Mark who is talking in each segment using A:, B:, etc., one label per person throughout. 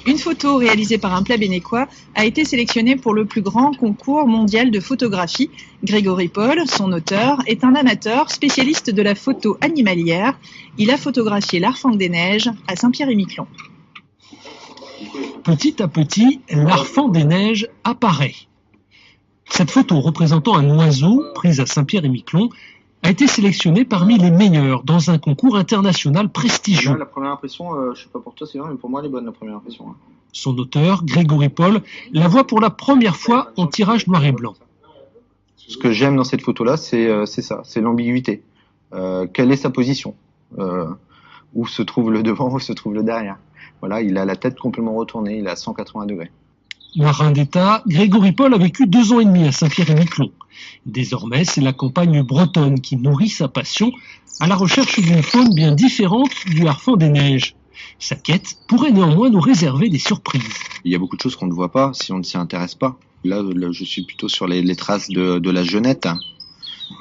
A: Une photo réalisée par un plabénécois a été sélectionnée pour le plus grand concours mondial de photographie. Grégory Paul, son auteur, est un amateur spécialiste de la photo animalière. Il a photographié l'Arfang des Neiges à Saint-Pierre-et-Miquelon.
B: Petit à petit, l'Arfang des Neiges apparaît. Cette photo représentant un oiseau, prise à Saint-Pierre-et-Miquelon, a été sélectionnée parmi les meilleurs dans un concours international prestigieux.
C: Là, la première impression, je sais pas pour toi c'est vrai, mais pour moi elle est bonne la première impression.
B: Son auteur, Grégory Paul, la voit pour la première fois en tirage noir et blanc.
C: Ce que j'aime dans cette photo-là, c'est ça, c'est l'ambiguïté. Quelle est sa position? Où se trouve le devant, où se trouve le derrière? Voilà, il a la tête complètement retournée, il est à 180 degrés.
B: Marin d'État, Grégory Paul a vécu 2 ans et demi à Saint-Pierre-et-Miquelon. Désormais, c'est la campagne bretonne qui nourrit sa passion à la recherche d'une faune bien différente du Arfang des Neiges. Sa quête pourrait néanmoins nous réserver des surprises.
C: Il y a beaucoup de choses qu'on ne voit pas si on ne s'y intéresse pas. Là, je suis plutôt sur les traces de la genette.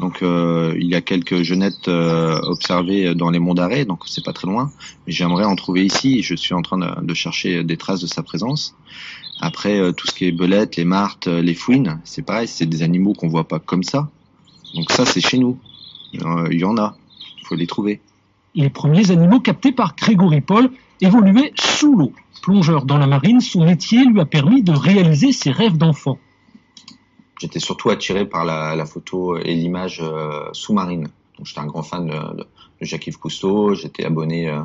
C: Donc, il y a quelques genettes observées dans les monts d'Arrée, donc c'est pas très loin. Mais j'aimerais en trouver ici. Je suis en train de chercher des traces de sa présence. Après, tout ce qui est belettes, les martres, les fouines, c'est pareil, c'est des animaux qu'on voit pas comme ça. Donc ça, c'est chez nous. Il y en a. Il faut les trouver.
B: Les premiers animaux captés par Grégory Paul évoluaient sous l'eau. Plongeur dans la marine, son métier lui a permis de réaliser ses rêves d'enfant.
C: J'étais surtout attiré par la photo et l'image sous-marine. Donc j'étais un grand fan de Jacques-Yves Cousteau. J'étais abonné,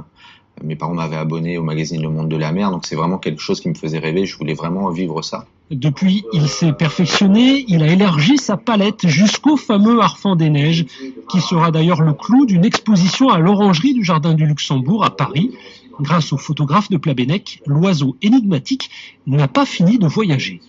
C: mes parents m'avaient abonné au magazine Le Monde de la Mer. Donc c'est vraiment quelque chose qui me faisait rêver. Je voulais vraiment vivre ça.
B: Depuis, il s'est perfectionné, il a élargi sa palette jusqu'au fameux Arfang des Neiges, qui sera d'ailleurs le clou d'une exposition à l'Orangerie du Jardin du Luxembourg à Paris. Grâce au photographe de Plabennec, l'oiseau énigmatique n'a pas fini de voyager.